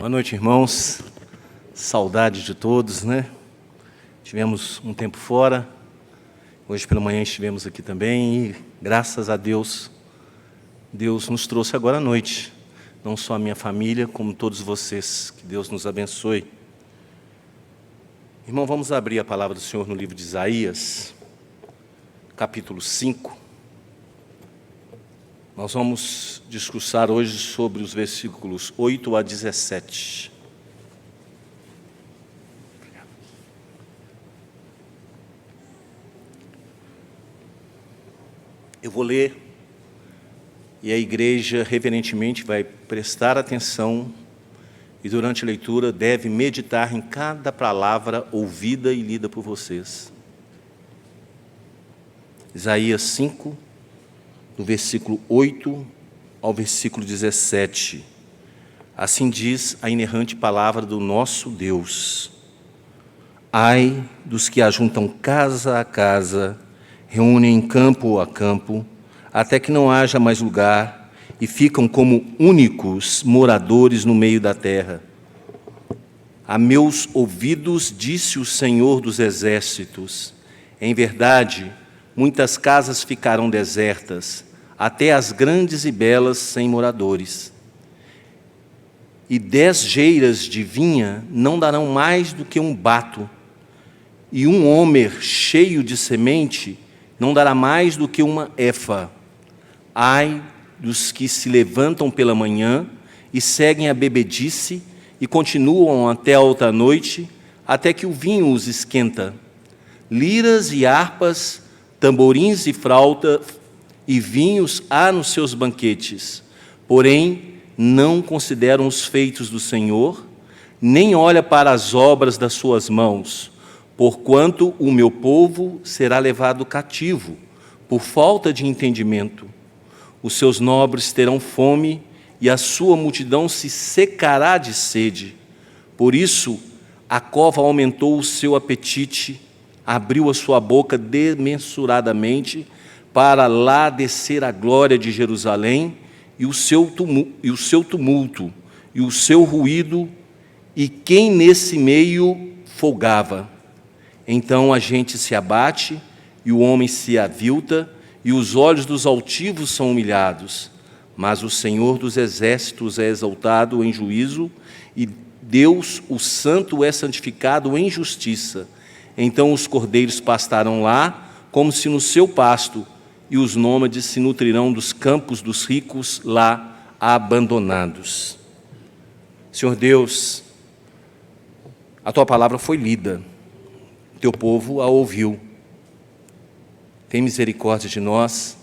Boa noite, irmãos. Saudade de todos, né? Tivemos um tempo fora. Hoje pela manhã estivemos aqui também e, graças a Deus, Deus nos trouxe agora à noite. Não só a minha família, como todos vocês. Que Deus nos abençoe. Irmão, vamos abrir a palavra do Senhor no livro de Isaías, capítulo 5. Nós vamos discursar hoje sobre os versículos 8 a 17. Eu vou ler e a igreja reverentemente vai prestar atenção e durante a leitura deve meditar em cada palavra ouvida e lida por vocês. Isaías 5, do versículo 8 ao versículo 17. Assim diz a inerrante palavra do nosso Deus. Ai dos que ajuntam casa a casa, reúnem campo a campo, até que não haja mais lugar, e ficam como únicos moradores no meio da terra. A meus ouvidos disse o Senhor dos Exércitos, em verdade, muitas casas ficarão desertas, até as grandes e belas sem moradores. E 10 geiras de vinha não darão mais do que um bato, e um homer cheio de semente não dará mais do que uma efa. Ai dos que se levantam pela manhã e seguem a bebedice e continuam até a outra noite, até que o vinho os esquenta. Liras e harpas, tamborins e flauta e vinhos há nos seus banquetes, porém não consideram os feitos do Senhor, nem olha para as obras das suas mãos, porquanto o meu povo será levado cativo, por falta de entendimento. Os seus nobres terão fome, e a sua multidão se secará de sede. Por isso, a cova aumentou o seu apetite, abriu a sua boca desmensuradamente, para lá descer a glória de Jerusalém, e o seu tumulto, e o seu ruído, e quem nesse meio folgava. Então a gente se abate, e o homem se avilta, e os olhos dos altivos são humilhados. Mas o Senhor dos Exércitos é exaltado em juízo, e Deus, o Santo, é santificado em justiça. Então os cordeiros pastarão lá, como se no seu pasto, e os nômades se nutrirão dos campos dos ricos lá abandonados. Senhor Deus, a Tua palavra foi lida, Teu povo a ouviu. Tem misericórdia de nós,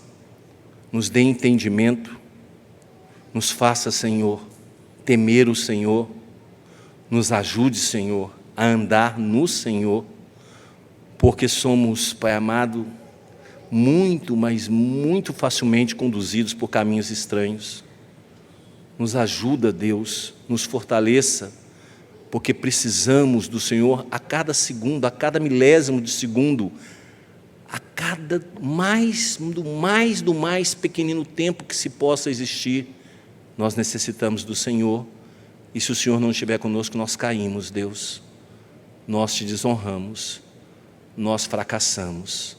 nos dê entendimento, nos faça, Senhor, temer o Senhor, nos ajude, Senhor, a andar no Senhor, porque somos, Pai amado, muito, mas muito facilmente conduzidos por caminhos estranhos. Nos ajuda, Deus, nos fortaleça, porque precisamos do Senhor a cada segundo, a cada milésimo de segundo, a cada do mais pequenino tempo que se possa existir, nós necessitamos do Senhor, e se o Senhor não estiver conosco, nós caímos, Deus, nós te desonramos, nós fracassamos.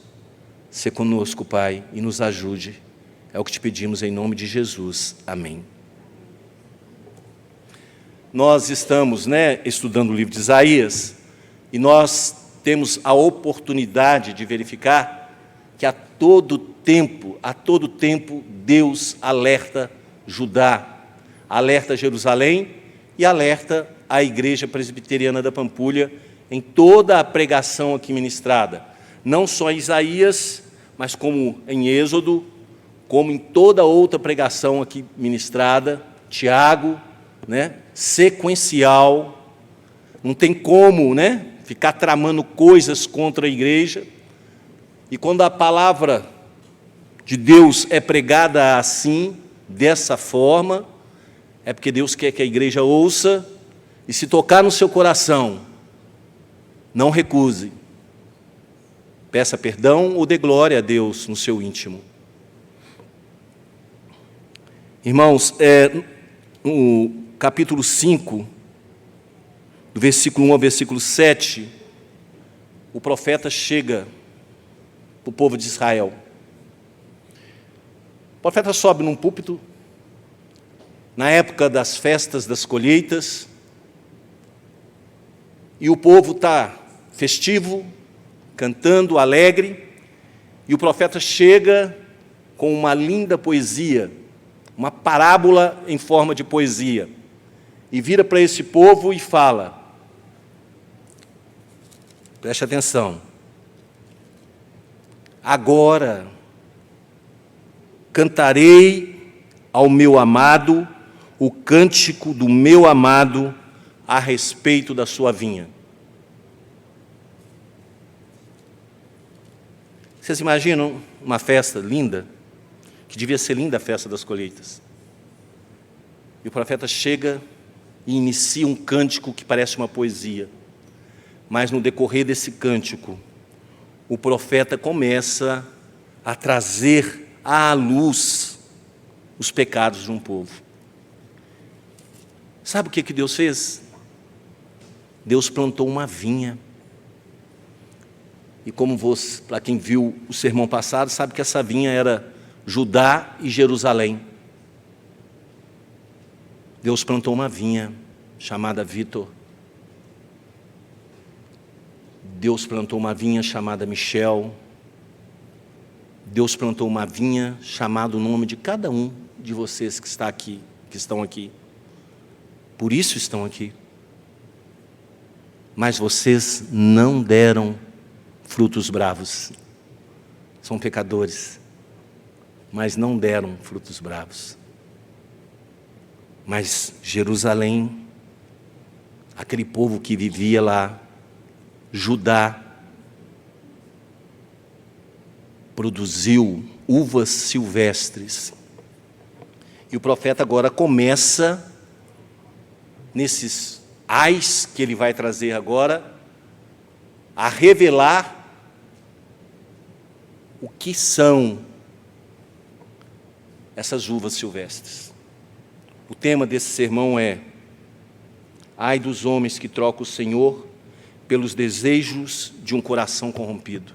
Sê conosco, Pai, e nos ajude. É o que te pedimos em nome de Jesus. Amém. Nós estamos, estudando o livro de Isaías, e nós temos a oportunidade de verificar que a todo tempo, Deus alerta Judá, alerta Jerusalém e alerta a Igreja Presbiteriana da Pampulha em toda a pregação aqui ministrada. Não só em Isaías, mas como em Êxodo, como em toda outra pregação aqui ministrada, Tiago, sequencial, não tem como, ficar tramando coisas contra a igreja. E quando a palavra de Deus é pregada assim, dessa forma, é porque Deus quer que a igreja ouça, e se tocar no seu coração, não recuse. Peça perdão ou dê glória a Deus no seu íntimo. Irmãos, no capítulo 5 do versículo 1 ao versículo 7, o profeta chega para o povo de Israel. O profeta sobe num púlpito, na época das festas das colheitas, e o povo está festivo, cantando, alegre, e o profeta chega com uma linda poesia, uma parábola em forma de poesia, e vira para esse povo e fala, preste atenção, agora cantarei ao meu amado o cântico do meu amado a respeito da sua vinha. Vocês imaginam uma festa linda, que devia ser linda a festa das colheitas? E o profeta chega e inicia um cântico que parece uma poesia. Mas no decorrer desse cântico, o profeta começa a trazer à luz os pecados de um povo. Sabe o que Deus fez? Deus plantou uma vinha. E como você, para quem viu o sermão passado, sabe que essa vinha era Judá e Jerusalém. Deus plantou uma vinha chamada Vitor. Deus plantou uma vinha chamada Michel. Deus plantou uma vinha chamada o nome de cada um de vocês que está aqui, que estão aqui. Por isso estão aqui. Mas vocês não deram frutos bravos. São pecadores, mas não deram frutos bravos. Mas Jerusalém, aquele povo que vivia lá, Judá, produziu uvas silvestres. E o profeta agora começa, nesses ais que ele vai trazer agora, a revelar o que são essas uvas silvestres. O tema desse sermão é: ai dos homens que trocam o Senhor pelos desejos de um coração corrompido.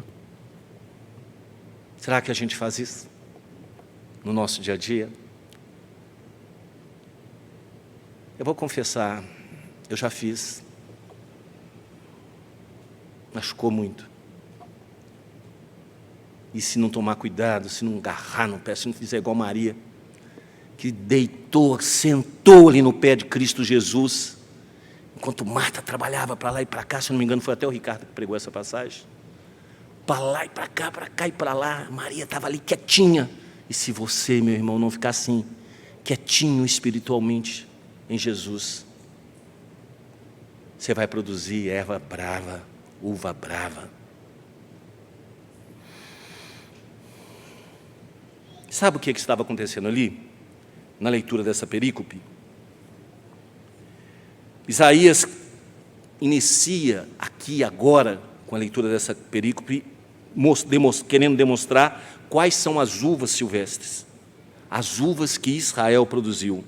Será que a gente faz isso no nosso dia a dia? Eu vou confessar, eu já fiz. Machucou muito. E se não tomar cuidado, se não agarrar no pé, se não fizer igual Maria, que deitou, sentou ali no pé de Cristo Jesus, enquanto Marta trabalhava para lá e para cá, se não me engano foi até o Ricardo que pregou essa passagem, para lá e para cá e para lá, Maria estava ali quietinha. E se você, meu irmão, não ficar assim, quietinho espiritualmente em Jesus, você vai produzir erva brava, uva brava. Sabe o que estava acontecendo ali, na leitura dessa perícope? Isaías inicia aqui agora, com a leitura dessa perícope, querendo demonstrar quais são as uvas silvestres, as uvas que Israel produziu.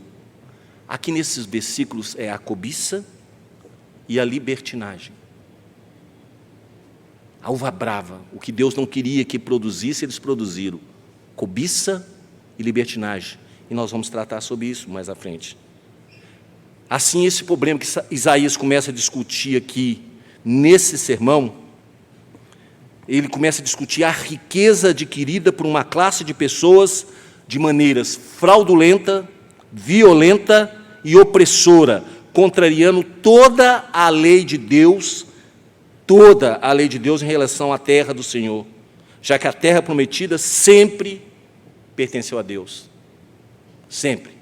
Aqui nesses versículos é a cobiça e a libertinagem. A uva brava, o que Deus não queria que produzisse, eles produziram. Cobiça e libertinagem. E nós vamos tratar sobre isso mais à frente. Assim, esse problema que Isaías começa a discutir aqui, nesse sermão, ele começa a discutir a riqueza adquirida por uma classe de pessoas de maneiras fraudulenta, violenta e opressora, contrariando toda a lei de Deus em relação à terra do Senhor, já que a terra prometida sempre pertenceu a Deus. Sempre.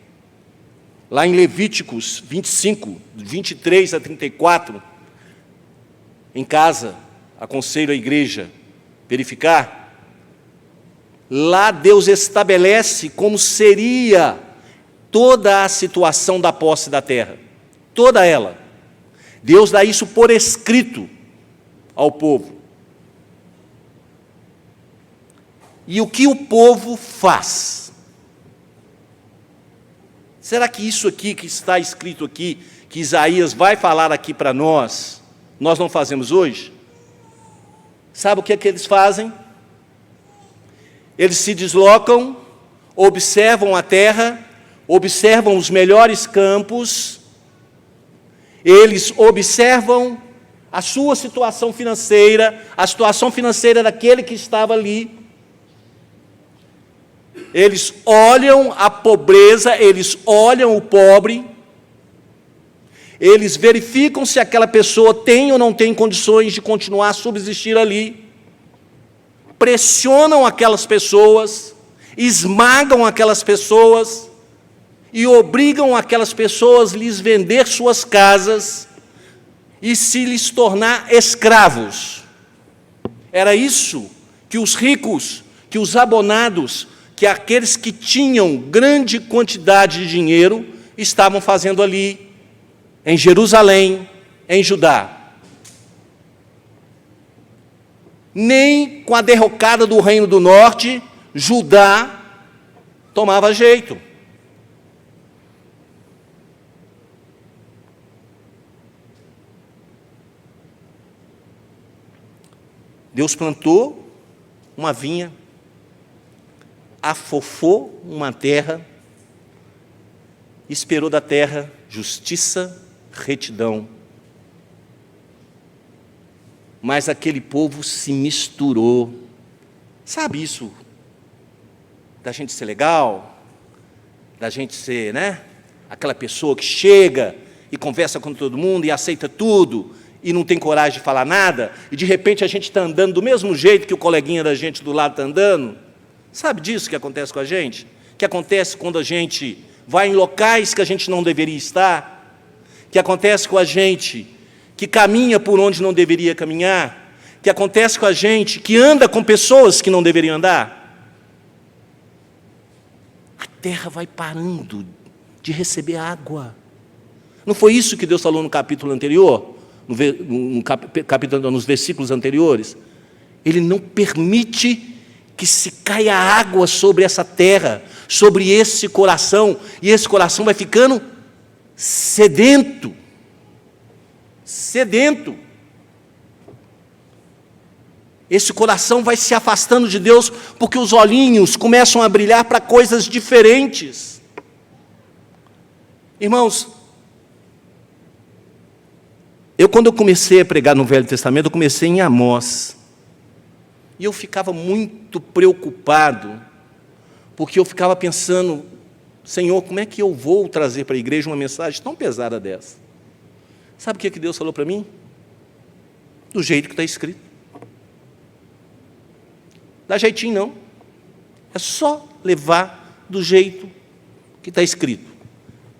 Lá em Levíticos 25, 23 a 34, em casa, aconselho a igreja verificar, lá Deus estabelece como seria toda a situação da posse da terra, toda ela. Deus dá isso por escrito ao povo. E o que o povo faz? Será que isso aqui que está escrito aqui, que Isaías vai falar aqui para nós não fazemos hoje? Sabe o que é que eles fazem? Eles se deslocam, observam a terra, observam os melhores campos, eles observam a sua situação financeira, a situação financeira daquele que estava ali. Eles olham a pobreza, eles olham o pobre, eles verificam se aquela pessoa tem ou não tem condições de continuar a subsistir ali, pressionam aquelas pessoas, esmagam aquelas pessoas e obrigam aquelas pessoas a lhes vender suas casas e se lhes tornar escravos. Era isso que os ricos, que os abonados, que aqueles que tinham grande quantidade de dinheiro estavam fazendo ali, em Jerusalém, em Judá. Nem com a derrocada do Reino do Norte, Judá tomava jeito. Deus plantou uma vinha, afofou uma terra, esperou da terra justiça, retidão. Mas aquele povo se misturou. Sabe isso? Da gente ser legal, da gente ser, aquela pessoa que chega e conversa com todo mundo e aceita tudo e não tem coragem de falar nada, e de repente a gente está andando do mesmo jeito que o coleguinha da gente do lado está andando. Sabe disso que acontece com a gente? Que acontece quando a gente vai em locais que a gente não deveria estar, que acontece com a gente que caminha por onde não deveria caminhar, que acontece com a gente que anda com pessoas que não deveriam andar. A terra vai parando de receber água. Não foi isso que Deus falou no capítulo anterior? Nos versículos anteriores? Ele não permite que se caia água sobre essa terra, sobre esse coração, e esse coração vai ficando sedento. Sedento. Esse coração vai se afastando de Deus, porque os olhinhos começam a brilhar para coisas diferentes. Irmãos, quando eu comecei a pregar no Velho Testamento, eu comecei em Amós. E eu ficava muito preocupado, porque eu ficava pensando, Senhor, como é que eu vou trazer para a igreja uma mensagem tão pesada dessa? Sabe o que Deus falou para mim? Do jeito que está escrito. Dá jeitinho não. É só levar do jeito que está escrito.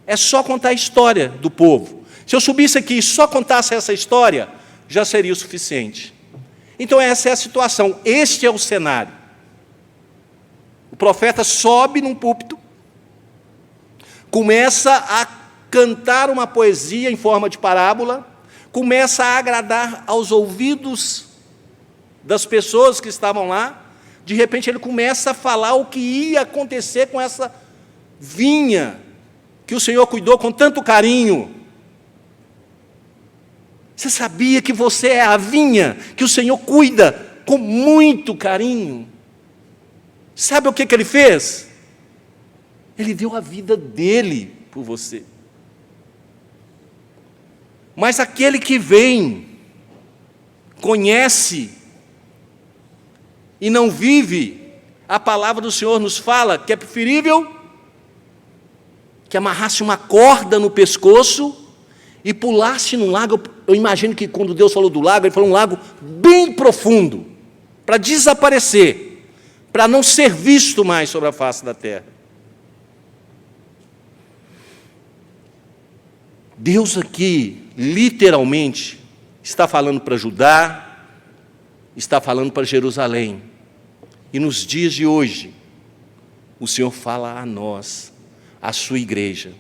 É só contar a história do povo. Se eu subisse aqui e só contasse essa história, já seria o suficiente. Então essa é a situação, este é o cenário. O profeta sobe num púlpito, começa a cantar uma poesia em forma de parábola, começa a agradar aos ouvidos das pessoas que estavam lá. De repente ele começa a falar o que ia acontecer com essa vinha que o Senhor cuidou com tanto carinho. Você sabia que você é a vinha que o Senhor cuida com muito carinho? Sabe o que ele fez? Ele deu a vida dele por você. Mas aquele que vem, conhece e não vive, a palavra do Senhor nos fala que é preferível que amarrasse uma corda no pescoço e pulasse num lago. Eu imagino que quando Deus falou do lago, ele falou um lago bem profundo, para desaparecer, para não ser visto mais sobre a face da terra. Deus aqui, literalmente, está falando para Judá, está falando para Jerusalém. E nos dias de hoje, o Senhor fala a nós, a sua igreja.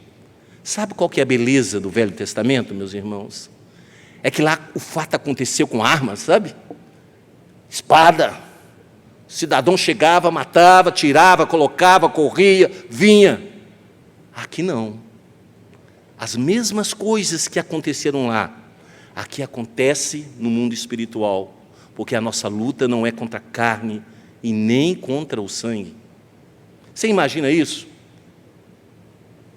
Sabe qual que é a beleza do Velho Testamento, meus irmãos? É que lá o fato aconteceu com armas, sabe? Espada. O cidadão chegava, matava, tirava, colocava, corria, vinha. Aqui não. As mesmas coisas que aconteceram lá, aqui acontece no mundo espiritual, porque a nossa luta não é contra a carne e nem contra o sangue. Você imagina isso?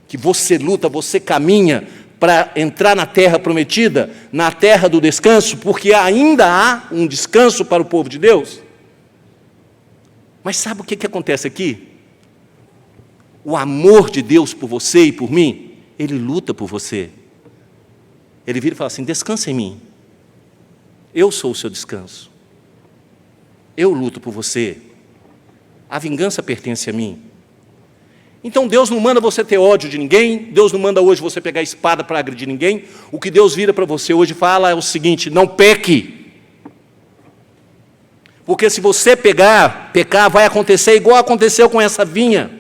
Que você luta, você caminha para entrar na terra prometida, na terra do descanso, porque ainda há um descanso para o povo de Deus. Mas sabe o que acontece aqui? O amor de Deus por você e por mim, Ele luta por você. Ele vira e fala assim: descansa em mim. Eu sou o seu descanso. Eu luto por você. A vingança pertence a mim. Então Deus não manda você ter ódio de ninguém, Deus não manda hoje você pegar a espada para agredir ninguém. O que Deus vira para você hoje e fala é o seguinte: não peque. Porque se você pecar, vai acontecer igual aconteceu com essa vinha.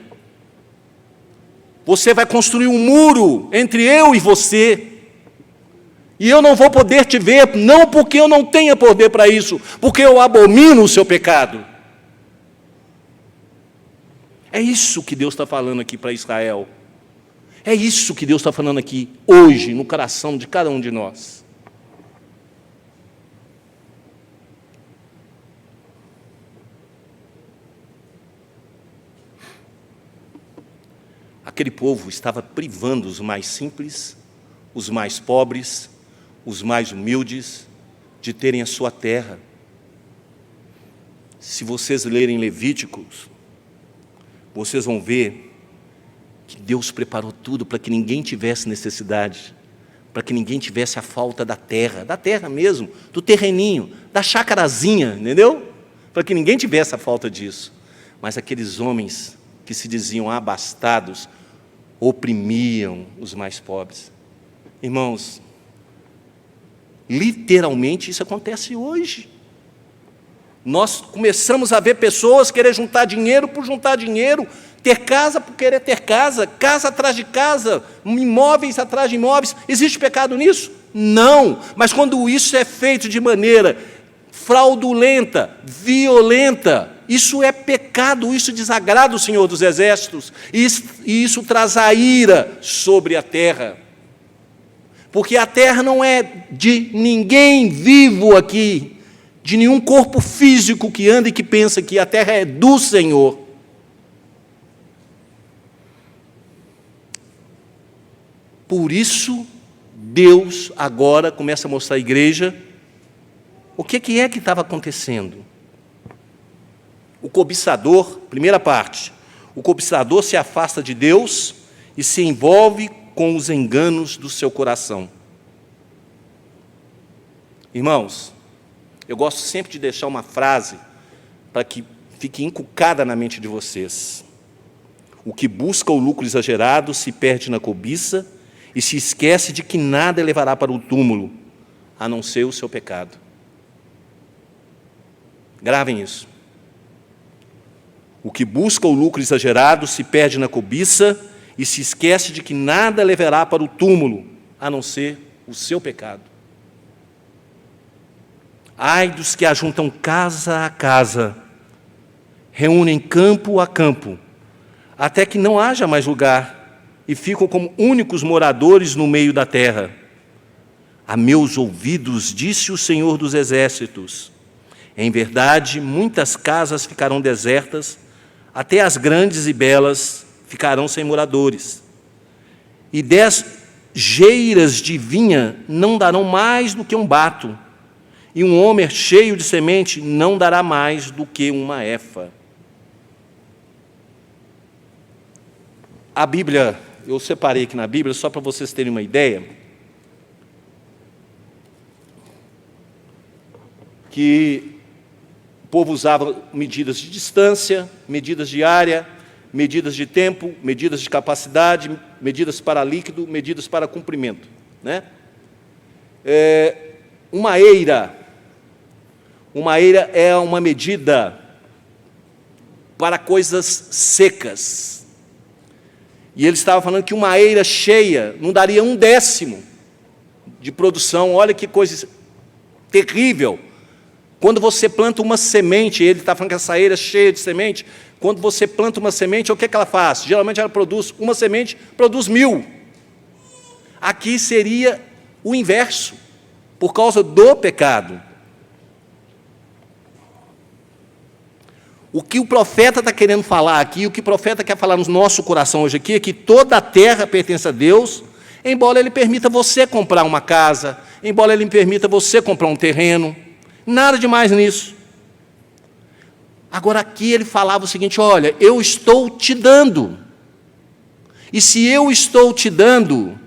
Você vai construir um muro entre eu e você. E eu não vou poder te ver, não porque eu não tenha poder para isso, porque eu abomino o seu pecado. É isso que Deus está falando aqui para Israel. É isso que Deus está falando aqui, hoje, no coração de cada um de nós. Aquele povo estava privando os mais simples, os mais pobres, os mais humildes, de terem a sua terra. Se vocês lerem Levíticos, vocês vão ver que Deus preparou tudo para que ninguém tivesse necessidade, para que ninguém tivesse a falta da terra mesmo, do terreninho, da chacarazinha, entendeu? Para que ninguém tivesse a falta disso. Mas aqueles homens que se diziam abastados, oprimiam os mais pobres. Irmãos, literalmente isso acontece hoje. Nós começamos a ver pessoas querer juntar dinheiro por juntar dinheiro, ter casa por querer ter casa, casa atrás de casa, imóveis atrás de imóveis. Existe pecado nisso? Não. Mas quando isso é feito de maneira fraudulenta, violenta, isso é pecado, isso desagrada o Senhor dos Exércitos, e isso traz a ira sobre a terra. Porque a terra não é de ninguém vivo aqui, de nenhum corpo físico que anda e que pensa que a terra é do Senhor. Por isso, Deus agora começa a mostrar à igreja o que é que estava acontecendo. O cobiçador, primeira parte, o cobiçador se afasta de Deus e se envolve com os enganos do seu coração. Irmãos, eu gosto sempre de deixar uma frase para que fique encucada na mente de vocês. O que busca o lucro exagerado se perde na cobiça e se esquece de que nada levará para o túmulo, a não ser o seu pecado. Gravem isso. O que busca o lucro exagerado se perde na cobiça e se esquece de que nada levará para o túmulo, a não ser o seu pecado. Ai dos que ajuntam casa a casa, reúnem campo a campo, até que não haja mais lugar, e ficam como únicos moradores no meio da terra. A meus ouvidos disse o Senhor dos Exércitos: em verdade, muitas casas ficarão desertas, até as grandes e belas ficarão sem moradores. E 10 geiras de vinha não darão mais do que um bato, e um homer cheio de semente não dará mais do que uma efa. A Bíblia, eu separei aqui na Bíblia, só para vocês terem uma ideia, que o povo usava medidas de distância, medidas de área, medidas de tempo, medidas de capacidade, medidas para líquido, medidas para comprimento, né? Uma eira é uma medida para coisas secas. E ele estava falando que uma eira cheia não daria 1/10 de produção. Olha que coisa terrível. Quando você planta uma semente, ele está falando que a saíra é cheia de semente, quando você planta uma semente, o que é que ela faz? Geralmente ela produz, uma semente produz 1000. Aqui seria o inverso, por causa do pecado. O que o profeta está querendo falar aqui, o que o profeta quer falar no nosso coração hoje aqui, é que toda a terra pertence a Deus, embora Ele permita você comprar uma casa, embora Ele permita você comprar um terreno, nada demais nisso. Agora aqui ele falava o seguinte, olha, eu estou te dando, e se eu estou te dando,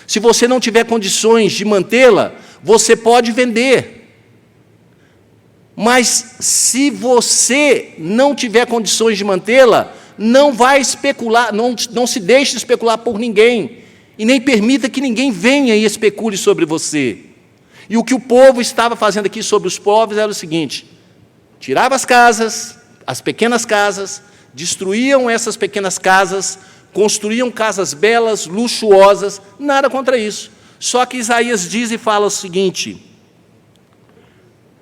se você não tiver condições de mantê-la, você pode vender. Mas se você não tiver condições de mantê-la, não vai especular, não se deixe especular por ninguém, e nem permita que ninguém venha e especule sobre você. E o que o povo estava fazendo aqui sobre os povos era o seguinte, tirava as casas, as pequenas casas, destruíam essas pequenas casas, construíam casas belas, luxuosas, nada contra isso. Só que Isaías diz e fala o seguinte,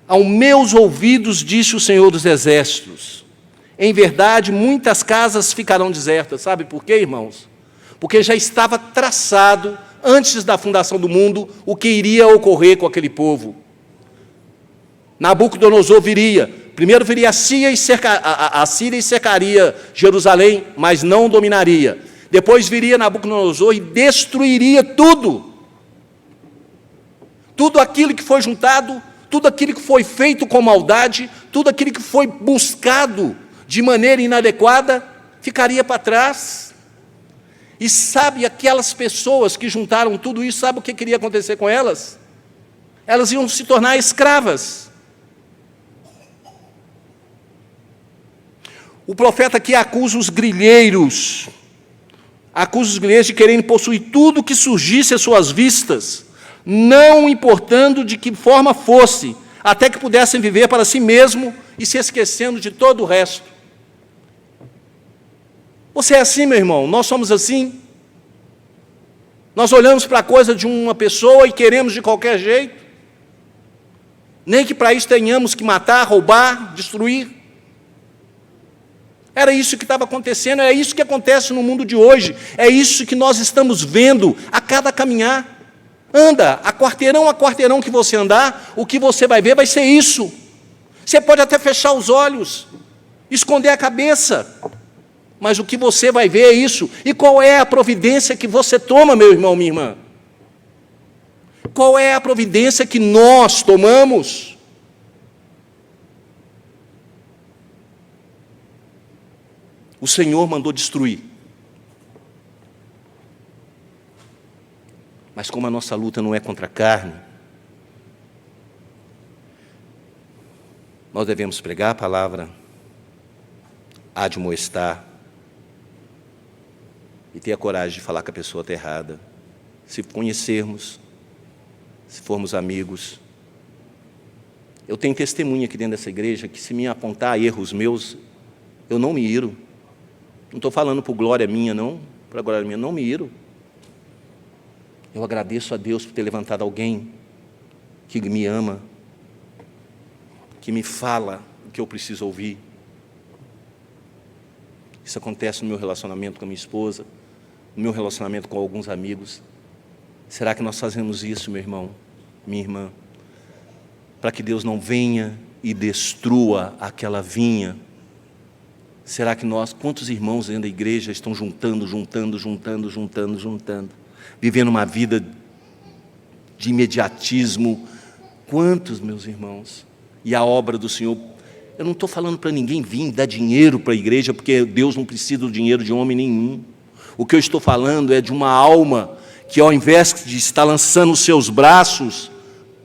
aos meus ouvidos disse o Senhor dos Exércitos, em verdade muitas casas ficarão desertas. Sabe por quê, irmãos? Porque já estava traçado, antes da fundação do mundo, o que iria ocorrer com aquele povo. Nabucodonosor primeiro viria a Síria e cercaria Jerusalém, mas não dominaria. Depois viria Nabucodonosor e destruiria tudo. Tudo aquilo que foi juntado, tudo aquilo que foi feito com maldade, tudo aquilo que foi buscado de maneira inadequada, ficaria para trás. E sabe, aquelas pessoas que juntaram tudo isso, sabe o que queria acontecer com elas? Elas iam se tornar escravas. O profeta aqui acusa os grileiros de quererem possuir tudo que surgisse às suas vistas, não importando de que forma fosse, até que pudessem viver para si mesmo e se esquecendo de todo o resto. Você é assim, meu irmão? Nós somos assim? Nós olhamos para a coisa de uma pessoa e queremos de qualquer jeito? Nem que para isso tenhamos que matar, roubar, destruir? Era isso que estava acontecendo, é isso que acontece no mundo de hoje, é isso que nós estamos vendo a cada caminhar. Anda, a quarteirão que você andar, o que você vai ver vai ser isso. Você pode até fechar os olhos, esconder a cabeça, mas o que você vai ver é isso. E qual é a providência que você toma, meu irmão, minha irmã? Qual é a providência que nós tomamos? O Senhor mandou destruir. Mas como a nossa luta não é contra a carne, nós devemos pregar a palavra, admoestar, e ter a coragem de falar que a pessoa está errada. Se conhecermos, se formos amigos. Eu tenho testemunha aqui dentro dessa igreja que, se me apontar erros meus, eu não me iro. Não estou falando por glória minha, não, para glória minha, não me iro. Eu agradeço a Deus por ter levantado alguém que me ama, que me fala o que eu preciso ouvir. Isso acontece no meu relacionamento com a minha esposa, no meu relacionamento com alguns amigos. Será que nós fazemos isso, meu irmão, minha irmã, para que Deus não venha e destrua aquela vinha? Será que nós, quantos irmãos dentro da igreja estão juntando, vivendo uma vida de imediatismo? Quantos, meus irmãos? E a obra do Senhor, eu não estou falando para ninguém vir dar dinheiro para a igreja, porque Deus não precisa do dinheiro de homem nenhum. O que eu estou falando é de uma alma que, ao invés de estar lançando os seus braços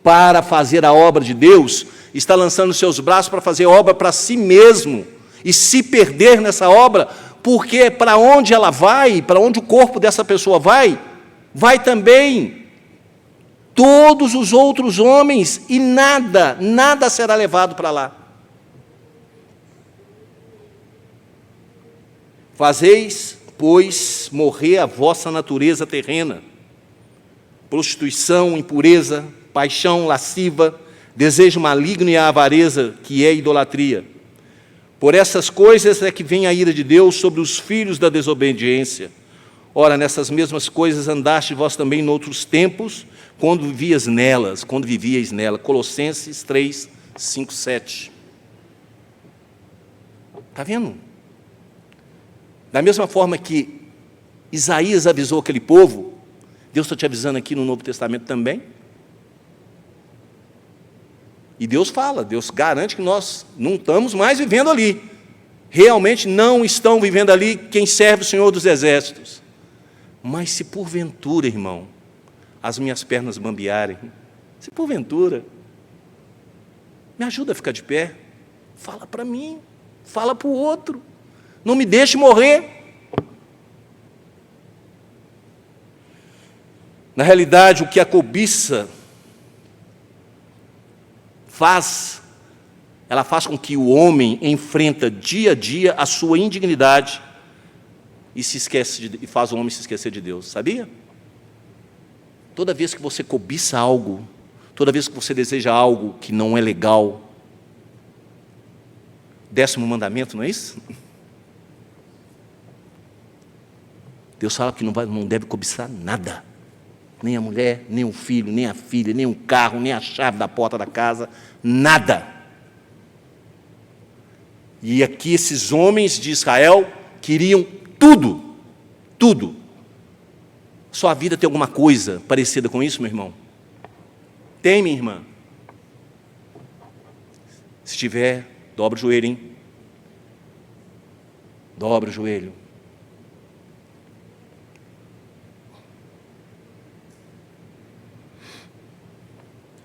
para fazer a obra de Deus, está lançando os seus braços para fazer obra para si mesmo, e se perder nessa obra, porque para onde ela vai, para onde o corpo dessa pessoa vai também todos os outros homens, e nada será levado para lá. Fazeis, pois, morrer a vossa natureza terrena, prostituição, impureza, paixão lasciva, desejo maligno e a avareza, que é idolatria. Por essas coisas é que vem a ira de Deus sobre os filhos da desobediência. Ora, nessas mesmas coisas andaste vós também noutros tempos, quando vivíeis nelas. Colossenses 3, 5, 7. Está vendo? Da mesma forma que Isaías avisou aquele povo, Deus está te avisando aqui no Novo Testamento também. E Deus fala, Deus garante que nós não estamos mais vivendo ali. Realmente não estão vivendo ali quem serve o Senhor dos Exércitos. Mas se porventura, irmão, as minhas pernas bambearem, se porventura, me ajuda a ficar de pé, fala para mim, fala para o outro, não me deixe morrer. Na realidade, o que a cobiça faz, ela faz com que o homem enfrenta dia a dia a sua indignidade e faz o homem se esquecer de Deus, sabia? Toda vez que você cobiça algo, toda vez que você deseja algo que não é legal, 10º mandamento, não é isso? Deus fala que não deve cobiçar nada, nem a mulher, nem o filho, nem a filha, nem o carro, nem a chave da porta da casa, nada. E aqui esses homens de Israel queriam tudo, tudo. Sua vida tem alguma coisa parecida com isso, meu irmão? Tem, minha irmã? Se tiver, dobra o joelho, hein? Dobra o joelho.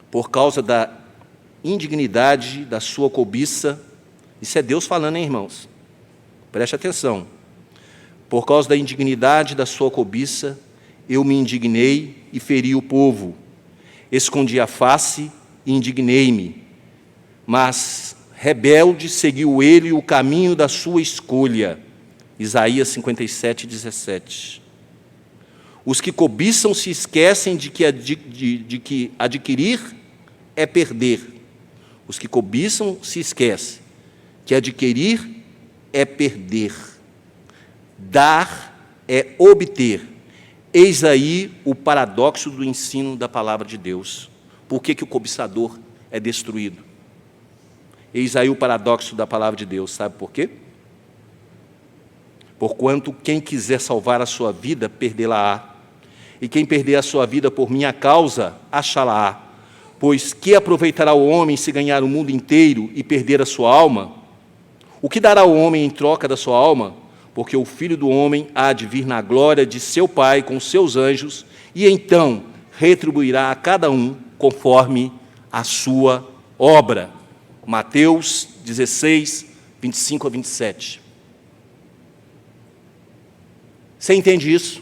Por causa da indignidade da sua cobiça, isso é Deus falando, hein, irmãos? Preste atenção. Por causa da indignidade da sua cobiça, eu me indignei e feri o povo. Escondi a face e indignei-me. Mas, rebelde, seguiu ele o caminho da sua escolha. Isaías 57, 17. Os que cobiçam se esquecem de que adquirir é perder. Os que cobiçam se esquecem que adquirir é perder. Dar é obter. Eis aí o paradoxo do ensino da palavra de Deus. Por que o cobiçador é destruído? Eis aí o paradoxo da palavra de Deus. Sabe por quê? Porquanto quem quiser salvar a sua vida, perdê-la-á. E quem perder a sua vida por minha causa, achá-la-á. Pois que aproveitará o homem se ganhar o mundo inteiro e perder a sua alma? O que dará o homem em troca da sua alma? Porque o Filho do Homem há de vir na glória de seu Pai com seus anjos, e então retribuirá a cada um conforme a sua obra. Mateus 16, 25 a 27. Você entende isso?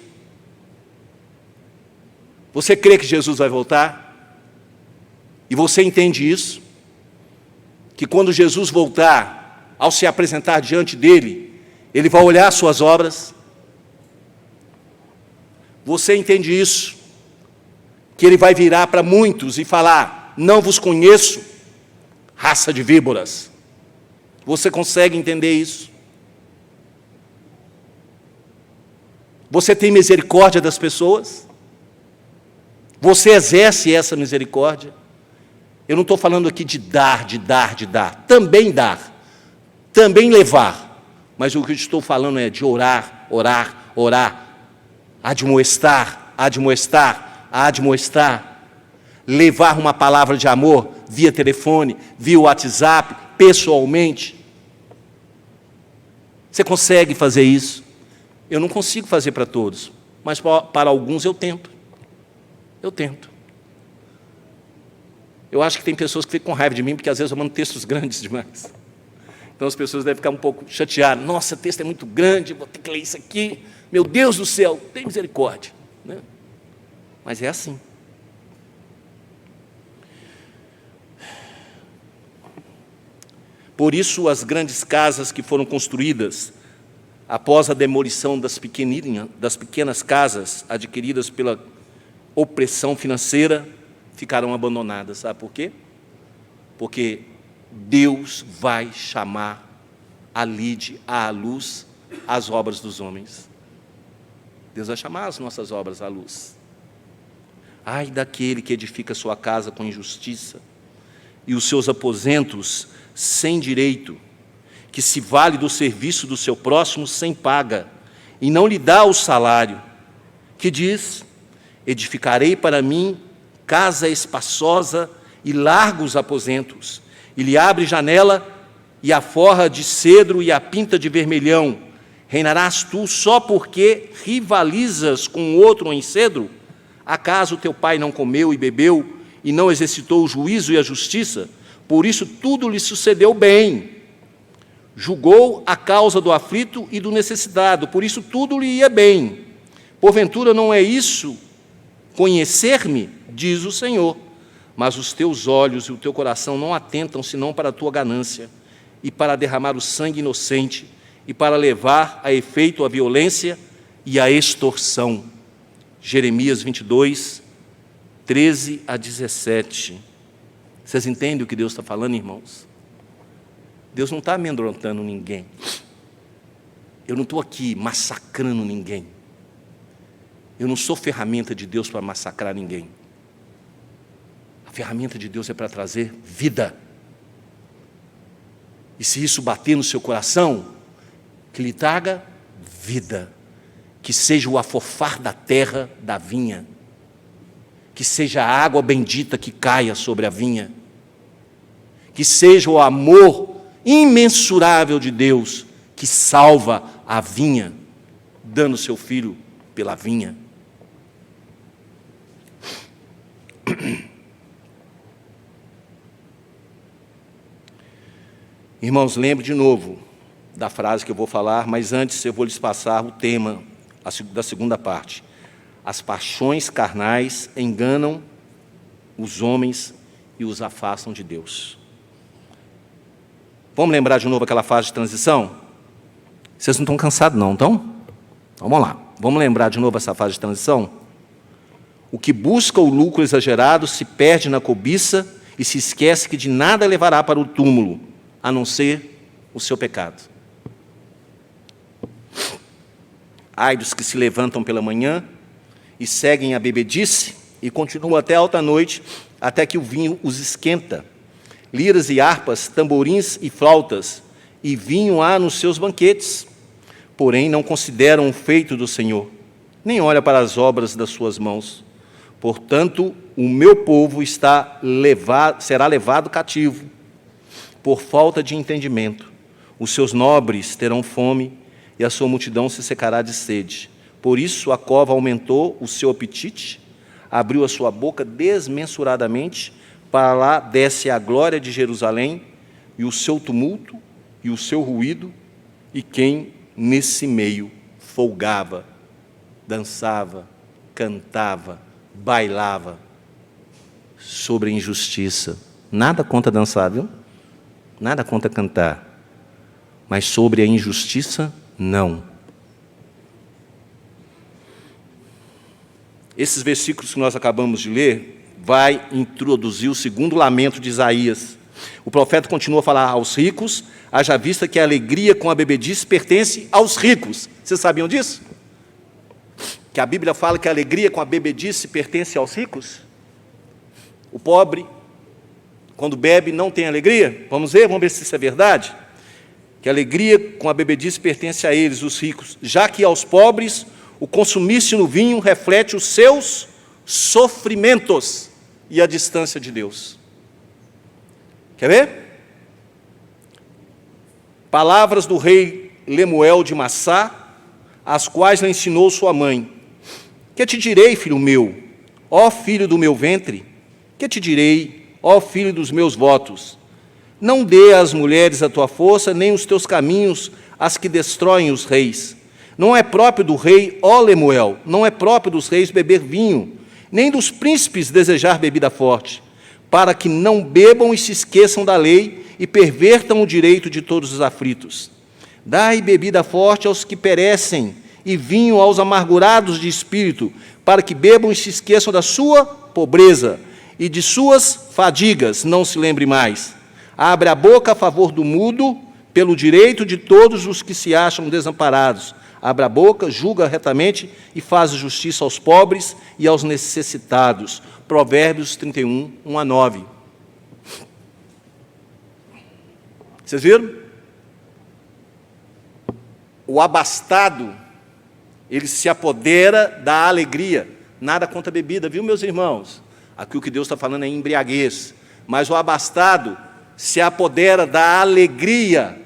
Você crê que Jesus vai voltar? E você entende isso? Que quando Jesus voltar, ao se apresentar diante dele, ele vai olhar as suas obras? Você entende isso? Que ele vai virar para muitos e falar: não vos conheço, raça de víboras. Você consegue entender isso? Você tem misericórdia das pessoas? Você exerce essa misericórdia? Eu não estou falando aqui de dar. Também dar. Também levar. Mas o que eu estou falando é de orar. Admoestar. Levar uma palavra de amor via telefone, via WhatsApp, pessoalmente. Você consegue fazer isso? Eu não consigo fazer para todos, mas para alguns eu tento. Eu acho que tem pessoas que ficam com raiva de mim, porque às vezes eu mando textos grandes demais. Então as pessoas devem ficar um pouco chateadas. Nossa, o texto é muito grande, vou ter que ler isso aqui. Meu Deus do céu, tem misericórdia. Né? Mas é assim. Por isso, as grandes casas que foram construídas após a demolição das pequenas casas adquiridas pela opressão financeira, ficarão abandonadas. Sabe por quê? porque Deus vai chamar a lide, à luz, as obras dos homens. Deus vai chamar as nossas obras à luz. Ai daquele que edifica sua casa com injustiça e os seus aposentos sem direito, que se vale do serviço do seu próximo sem paga e não lhe dá o salário, que diz: edificarei para mim casa espaçosa e largos aposentos, e lhe abre janela e a forra de cedro e a pinta de vermelhão. Reinarás tu só porque rivalizas com outro em cedro? Acaso teu pai não comeu e bebeu e não exercitou o juízo e a justiça? Por isso tudo lhe sucedeu bem. Julgou a causa do aflito e do necessitado, por isso tudo lhe ia bem. Porventura não é isso conhecer-me, diz o Senhor, mas os teus olhos e o teu coração não atentam senão para a tua ganância, e para derramar o sangue inocente, e para levar a efeito a violência e a extorsão. Jeremias 22, 13 a 17. Vocês entendem o que Deus está falando, irmãos? Deus não está amedrontando ninguém. Eu não estou aqui massacrando ninguém. Eu não sou ferramenta de Deus para massacrar ninguém. A ferramenta de Deus é para trazer vida. E se isso bater no seu coração, que lhe traga vida, que seja o afofar da terra da vinha, que seja a água bendita que caia sobre a vinha, que seja o amor imensurável de Deus que salva a vinha, dando seu filho pela vinha. Irmãos, lembre de novo da frase que eu vou falar, mas antes eu vou lhes passar o tema da segunda parte. As paixões carnais enganam os homens e os afastam de Deus. Vamos lembrar de novo aquela fase de transição? Vocês não estão cansados não, estão? Vamos lá. Vamos lembrar de novo essa fase de transição? O que busca o lucro exagerado se perde na cobiça e se esquece que de nada levará para o túmulo, a não ser o seu pecado. Ai dos que se levantam pela manhã e seguem a bebedice e continuam até alta noite, até que o vinho os esquenta. Liras e harpas, tamborins e flautas, e vinho há nos seus banquetes. Porém, não consideram o feito do Senhor, nem olha para as obras das suas mãos. Portanto, o meu povo será levado cativo, por falta de entendimento. Os seus nobres terão fome, e a sua multidão se secará de sede. Por isso a cova aumentou o seu apetite, abriu a sua boca desmensuradamente, para lá desce a glória de Jerusalém, e o seu tumulto, e o seu ruído, e quem nesse meio folgava, dançava, cantava, bailava sobre a injustiça. Nada contra dançar, viu? Nada contra cantar. Mas sobre a injustiça, não. Esses versículos que nós acabamos de ler vai introduzir o segundo lamento de Isaías. O profeta continua a falar aos ricos, haja vista que a alegria com a bebedice pertence aos ricos. Vocês sabiam disso? Que a Bíblia fala que a alegria com a bebedice pertence aos ricos? O pobre, quando bebe, não tem alegria? Vamos ver se isso é verdade? Que a alegria com a bebedice pertence a eles, os ricos, já que aos pobres o consumir-se no vinho reflete os seus sofrimentos e a distância de Deus. Quer ver? Palavras do rei Lemuel de Massá, as quais lhe ensinou sua mãe. Que te direi, filho meu, ó filho do meu ventre? Que te direi, ó filho dos meus votos? Não dê às mulheres a tua força, nem os teus caminhos às que destroem os reis. Não é próprio do rei, ó Lemuel, não é próprio dos reis beber vinho, nem dos príncipes desejar bebida forte, para que não bebam e se esqueçam da lei e pervertam o direito de todos os aflitos. Dai bebida forte aos que perecem e vinho aos amargurados de espírito, para que bebam e se esqueçam da sua pobreza, e de suas fadigas não se lembre mais. Abre a boca a favor do mudo, pelo direito de todos os que se acham desamparados. Abre a boca, julga retamente e faz justiça aos pobres e aos necessitados. Provérbios 31, 1 a 9. Vocês viram? O abastado, ele se apodera da alegria. Nada contra a bebida, viu, meus irmãos? Aqui o que Deus está falando é embriaguez. Mas o abastado se apodera da alegria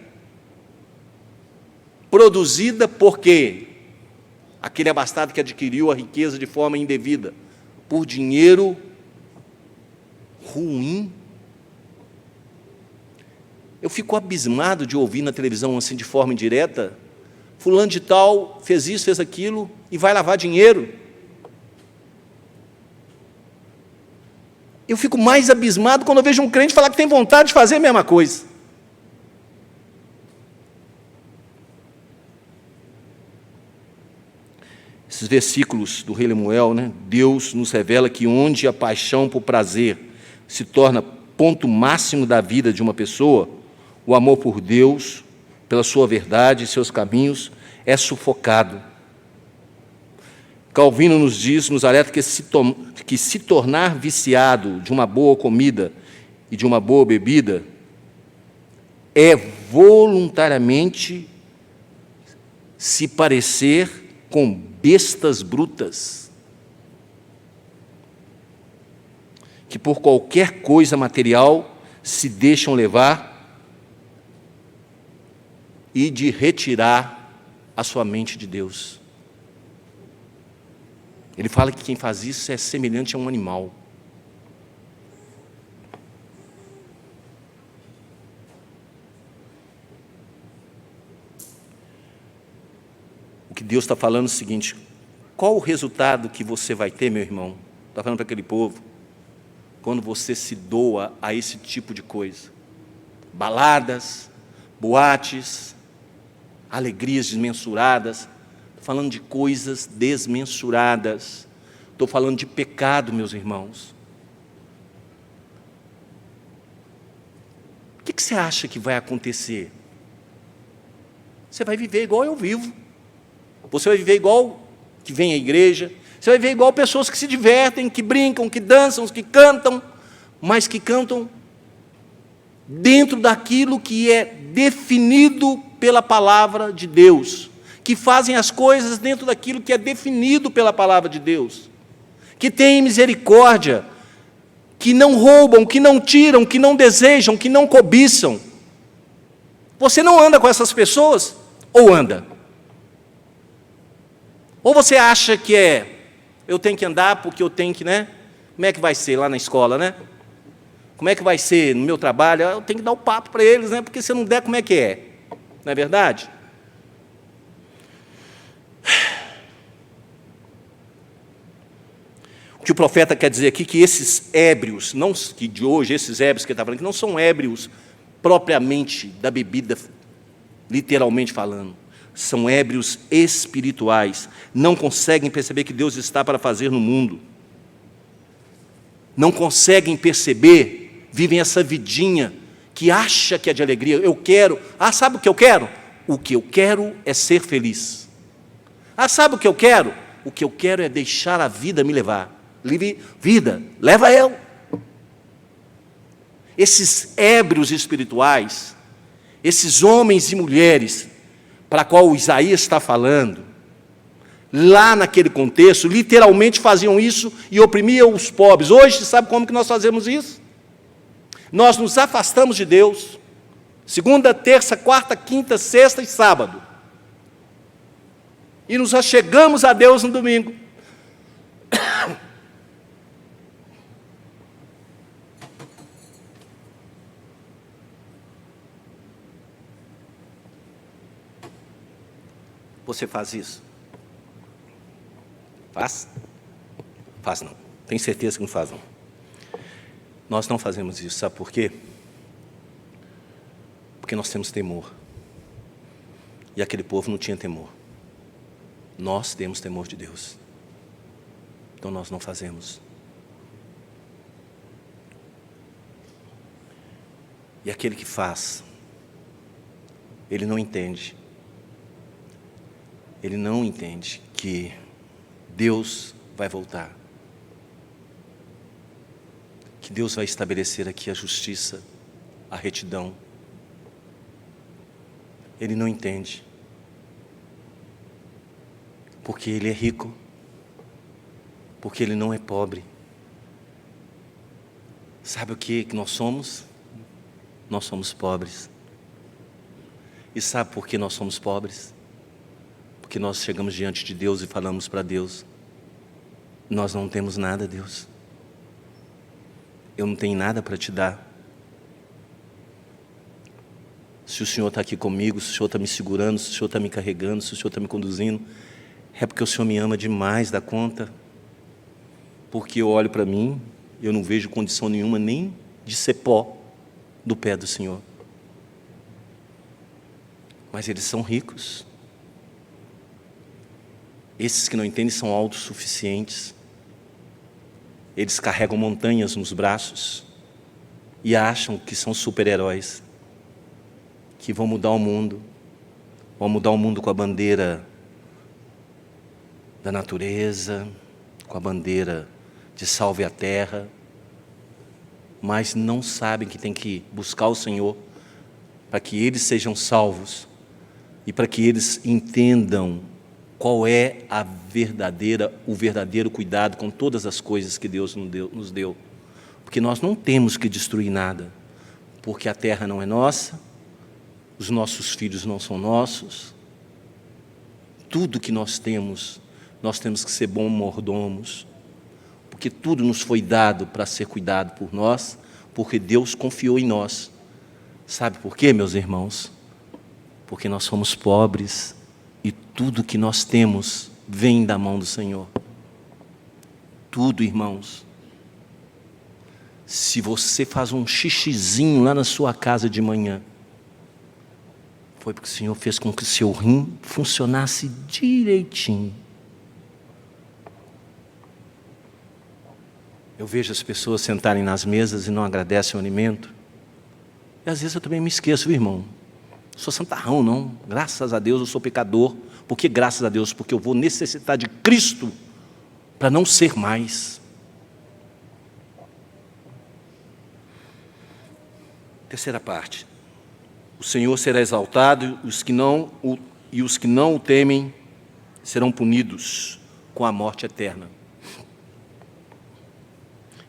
produzida por quê? Aquele abastado que adquiriu a riqueza de forma indevida, por dinheiro ruim. Eu fico abismado de ouvir na televisão assim de forma indireta, fulano de tal fez isso, fez aquilo, e vai lavar dinheiro. Eu fico mais abismado quando eu vejo um crente falar que tem vontade de fazer a mesma coisa. Esses versículos do rei Lemuel, né? Deus nos revela que onde a paixão por prazer se torna ponto máximo da vida de uma pessoa, o amor por Deus, pela sua verdade e seus caminhos, é sufocado. Calvino nos diz, nos alerta que se tornar viciado de uma boa comida e de uma boa bebida é voluntariamente se parecer com bestas brutas, que por qualquer coisa material se deixam levar e de retirar a sua mente de Deus. Ele fala que quem faz isso é semelhante a um animal. O que Deus está falando é o seguinte: qual o resultado que você vai ter, meu irmão? Está falando para aquele povo, quando você se doa a esse tipo de coisa. Baladas, boates, alegrias desmensuradas. Estou falando de coisas desmensuradas. Estou falando de pecado, meus irmãos. O que você acha que vai acontecer? Você vai viver igual eu vivo. Você vai viver igual que vem à igreja. Você vai viver igual pessoas que se divertem, que brincam, que dançam, que cantam, mas que cantam dentro daquilo que é definido pela palavra de Deus, que fazem as coisas dentro daquilo que é definido pela palavra de Deus, que têm misericórdia, que não roubam, que não tiram, que não desejam, que não cobiçam. Você não anda com essas pessoas? Ou anda? Ou você acha que eu tenho que andar porque eu tenho que, né? Como é que vai ser lá na escola, né? Como é que vai ser no meu trabalho? Eu tenho que dar o papo para eles, né? Porque se eu não der, como é que é? Não é verdade? O que o profeta quer dizer aqui, que esses ébrios, não que de hoje, esses ébrios que ele está falando, que não são ébrios propriamente da bebida, literalmente falando, são ébrios espirituais, não conseguem perceber que Deus está para fazer no mundo, não conseguem perceber, vivem essa vidinha que acha que é de alegria. Eu quero, sabe o que eu quero? O que eu quero é ser feliz. Sabe o que eu quero? O que eu quero é deixar a vida me levar. Vida, leva eu. Esses ébrios espirituais, esses homens e mulheres para qual o Isaías está falando, lá naquele contexto, literalmente faziam isso e oprimiam os pobres. Hoje, sabe como que nós fazemos isso? Nós nos afastamos de Deus, segunda, terça, quarta, quinta, sexta e sábado, e nos achegamos a Deus no domingo. Você faz isso? Faz? Faz não. Tenho certeza que não faz não. Nós não fazemos isso, sabe por quê? Porque nós temos temor. E aquele povo não tinha temor. Nós temos temor de Deus. Então nós não fazemos. E aquele que faz, ele não entende. Ele não entende que Deus vai voltar. Que Deus vai estabelecer aqui a justiça, a retidão. Ele não entende. Porque ele é rico. Porque ele não é pobre. Sabe o que nós somos? Nós somos pobres. E sabe por que nós somos pobres? Porque nós chegamos diante de Deus e falamos para Deus: nós não temos nada, Deus. Eu não tenho nada para te dar. Se o Senhor está aqui comigo, se o Senhor está me segurando, se o Senhor está me carregando, se o Senhor está me conduzindo, é porque o Senhor me ama demais da conta. Porque eu olho para mim, eu não vejo condição nenhuma nem de ser pó do pé do Senhor. Mas eles são ricos. Esses que não entendem são autossuficientes. Eles carregam montanhas nos braços e acham que são super-heróis, que vão mudar o mundo. Vão mudar o mundo com a bandeira da natureza, com a bandeira de salve a terra, mas não sabem que tem que buscar o Senhor para que eles sejam salvos e para que eles entendam qual é o verdadeiro cuidado com todas as coisas que Deus nos deu. Porque nós não temos que destruir nada, porque a terra não é nossa, os nossos filhos não são nossos. Tudo que nós temos que ser bons mordomos, porque tudo nos foi dado para ser cuidado por nós, porque Deus confiou em nós. Sabe por quê, meus irmãos? Porque nós somos pobres e tudo que nós temos vem da mão do Senhor. Tudo, irmãos. Se você faz um xixizinho lá na sua casa de manhã, foi porque o Senhor fez com que o seu rim funcionasse direitinho. Eu vejo as pessoas sentarem nas mesas e não agradecem o alimento. E às vezes eu também me esqueço, viu, irmão? Não sou santarrão, não. Graças a Deus eu sou pecador. Por que graças a Deus? Porque eu vou necessitar de Cristo para não ser mais. Terceira parte. O Senhor será exaltado, os que não o temem serão punidos com a morte eterna.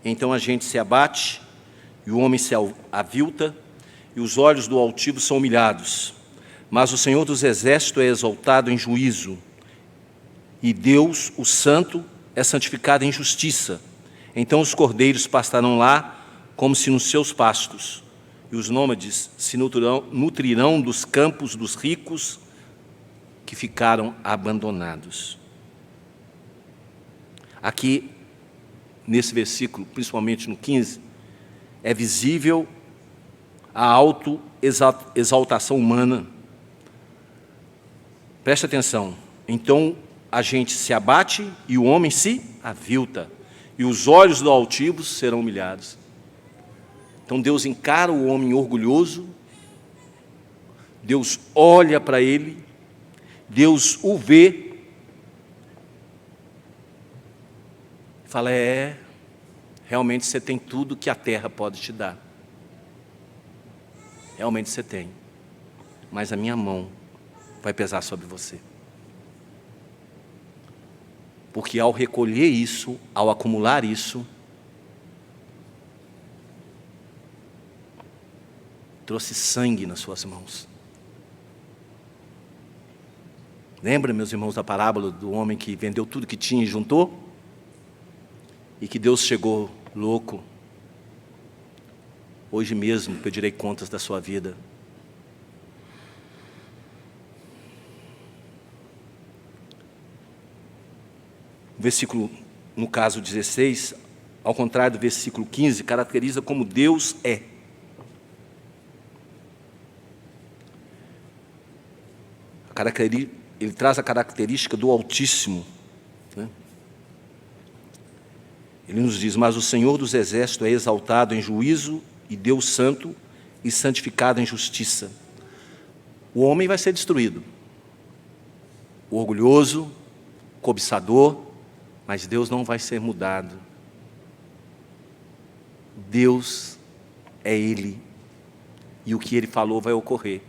Então a gente se abate, e o homem se avilta, e os olhos do altivo são humilhados. Mas o Senhor dos exércitos é exaltado em juízo, e Deus, o Santo, é santificado em justiça. Então os cordeiros pastarão lá, como se nos seus pastos, e os nômades se nutrirão dos campos dos ricos que ficaram abandonados. Aqui, nesse versículo, principalmente no 15, é visível a autoexaltação humana. Preste atenção. Então, a gente se abate e o homem se avilta, e os olhos do altivo serão humilhados. Então, Deus encara o homem orgulhoso, Deus olha para ele, Deus o vê, e fala: realmente você tem tudo que a terra pode te dar. Realmente você tem. Mas a minha mão vai pesar sobre você. Porque ao recolher isso, ao acumular isso, trouxe sangue nas suas mãos. Lembra, meus irmãos, da parábola do homem que vendeu tudo que tinha e juntou? E que Deus chegou louco: hoje mesmo pedirei contas da sua vida. O versículo, no caso 16, ao contrário do versículo 15, caracteriza como Deus é. Ele traz a característica do Altíssimo, né? Ele nos diz: mas o Senhor dos exércitos é exaltado em juízo, e Deus Santo e santificado em justiça. O homem vai ser destruído. O orgulhoso, cobiçador, mas Deus não vai ser mudado. Deus é Ele, e o que Ele falou vai ocorrer.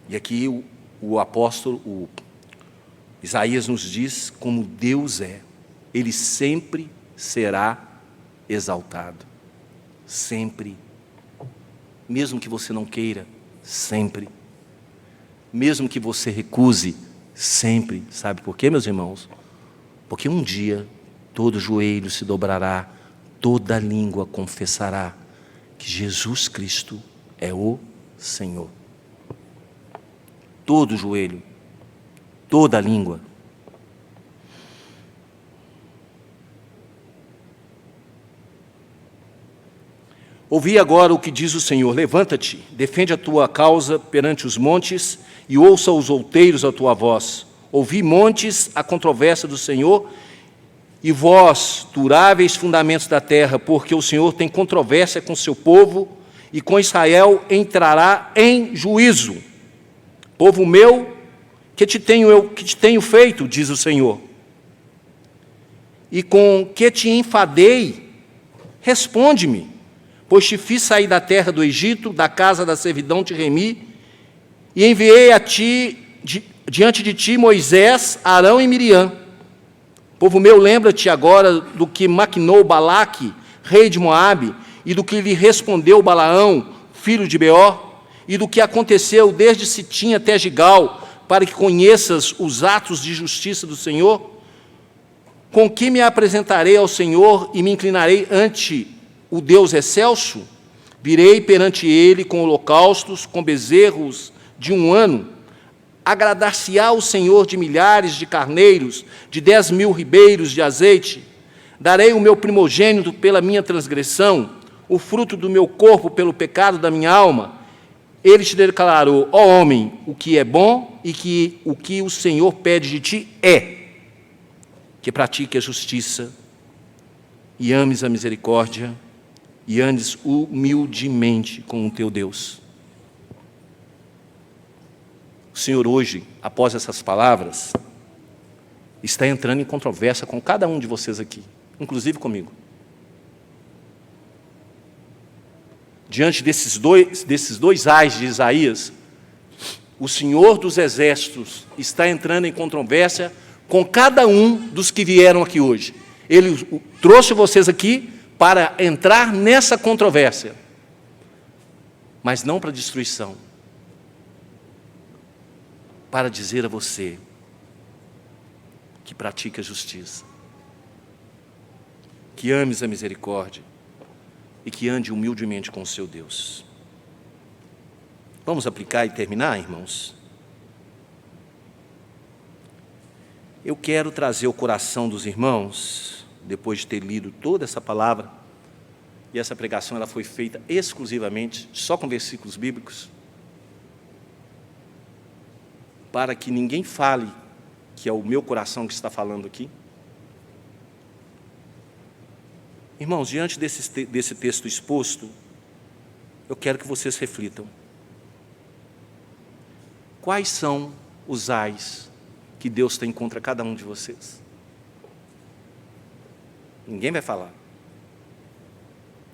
E aqui o apóstolo, Isaías nos diz como Deus é. Ele sempre será exaltado. Sempre. Mesmo que você não queira, sempre. Mesmo que você recuse, sempre. Sabe por quê, meus irmãos? Porque um dia todo joelho se dobrará, toda língua confessará que Jesus Cristo é o Senhor. Todo joelho, toda língua. Ouvi agora o que diz o Senhor: levanta-te, defende a tua causa perante os montes, e ouça os outeiros a tua voz. Ouvi, montes, a controvérsia do Senhor, e vós, duráveis fundamentos da terra, porque o Senhor tem controvérsia com seu povo, e com Israel entrará em juízo. Povo meu, que te tenho feito, diz o Senhor, e com que te enfadei, responde-me. Pois te fiz sair da terra do Egito, da casa da servidão te remi, e enviei a ti, diante de ti, Moisés, Arão e Miriam. Povo meu, lembra-te agora do que maquinou Balaque, rei de Moabe, e do que lhe respondeu Balaão, filho de Beor, e do que aconteceu desde Sitim até Gigal, para que conheças os atos de justiça do Senhor? Com que me apresentarei ao Senhor e me inclinarei ante o Deus excelso? Virei perante ele com holocaustos, com bezerros de 1 ano. Agradar-se-á o Senhor de milhares de carneiros, de 10.000 ribeiros de azeite? Darei o meu primogênito pela minha transgressão, o fruto do meu corpo pelo pecado da minha alma? Ele te declarou: ó homem, o que é bom e que o que o Senhor pede de ti é que pratique a justiça e ames a misericórdia, e andes humildemente com o teu Deus. O Senhor hoje, após essas palavras, está entrando em controvérsia com cada um de vocês aqui, inclusive comigo. Diante desses dois ais de Isaías, o Senhor dos Exércitos está entrando em controvérsia com cada um dos que vieram aqui hoje. Ele trouxe vocês aqui para entrar nessa controvérsia, mas não para destruição, para dizer a você que pratique a justiça, que ames a misericórdia e que ande humildemente com o seu Deus. Vamos aplicar e terminar, irmãos? Eu quero trazer ao coração dos irmãos, depois de ter lido toda essa palavra, e essa pregação ela foi feita exclusivamente só com versículos bíblicos, para que ninguém fale que é o meu coração que está falando aqui. Irmãos, diante desse texto exposto, eu quero que vocês reflitam. Quais são os ais que Deus tem contra cada um de vocês? Ninguém vai falar.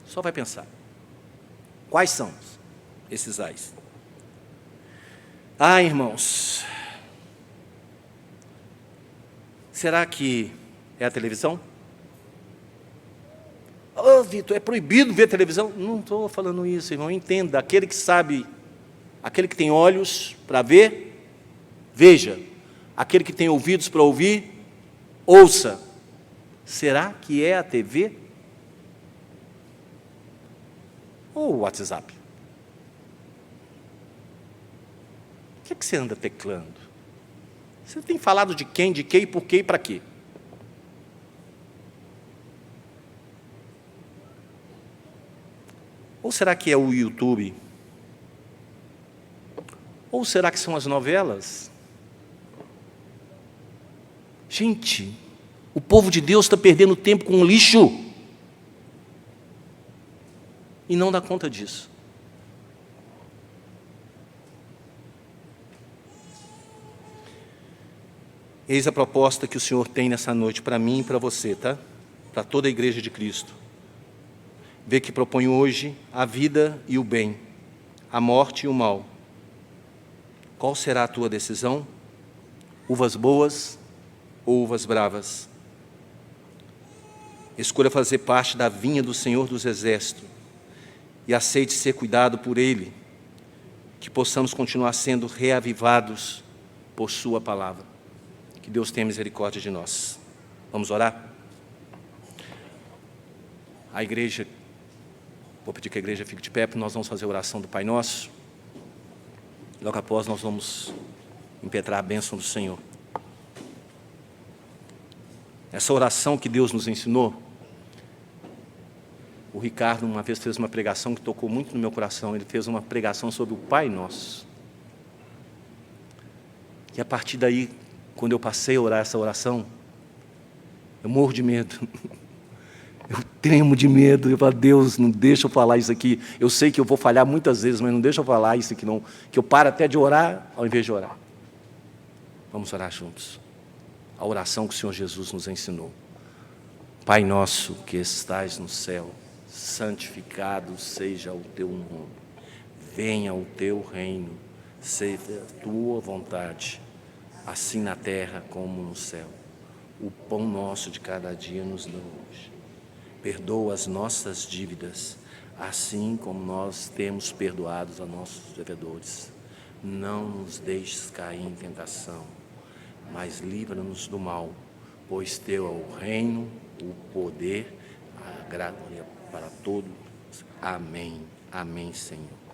Só vai pensar. Quais são esses ais? Ah, irmãos, será que é a televisão? Ô, Vitor, é proibido ver televisão? Não estou falando isso, irmão. Entenda, aquele que sabe, aquele que tem olhos para ver, veja. Aquele que tem ouvidos para ouvir, ouça. Será que é a TV? Ou o WhatsApp? O que é que você anda teclando? Você tem falado de quem, de quê, por quê e para quê? Ou será que é o YouTube? Ou será que são as novelas? Gente, o povo de Deus está perdendo tempo com lixo e não dá conta disso. Eis a proposta que o Senhor tem nessa noite para mim e para você, tá? Para toda a igreja de Cristo. Vê que propõe hoje a vida e o bem, a morte e o mal. Qual será a tua decisão? Uvas boas ou uvas bravas? Escolha fazer parte da vinha do Senhor dos Exércitos e aceite ser cuidado por Ele, que possamos continuar sendo reavivados por Sua palavra. Que Deus tenha misericórdia de nós. Vamos orar? A igreja, vou pedir que a igreja fique de pé, porque nós vamos fazer a oração do Pai Nosso. Logo após nós vamos impetrar a bênção do Senhor. Essa oração que Deus nos ensinou, o Ricardo uma vez fez uma pregação que tocou muito no meu coração. Ele fez uma pregação sobre o Pai Nosso. E a partir daí, quando eu passei a orar essa oração, eu morro de medo. Eu tremo de medo. Eu falo, Deus, não deixa eu falar isso aqui. Eu sei que eu vou falhar muitas vezes, mas não deixa eu falar isso aqui não. Que eu paro até de orar, ao invés de orar. Vamos orar juntos. A oração que o Senhor Jesus nos ensinou. Pai nosso que estais no céu, santificado seja o teu nome. Venha o teu reino. Seja a tua vontade, assim na terra como no céu. O pão nosso de cada dia nos dá hoje. Perdoa as nossas dívidas, assim como nós temos perdoado a nossos devedores. Não nos deixes cair em tentação, mas livra-nos do mal, pois teu é o reino, o poder, a glória para todos. Amém. Amém, Senhor.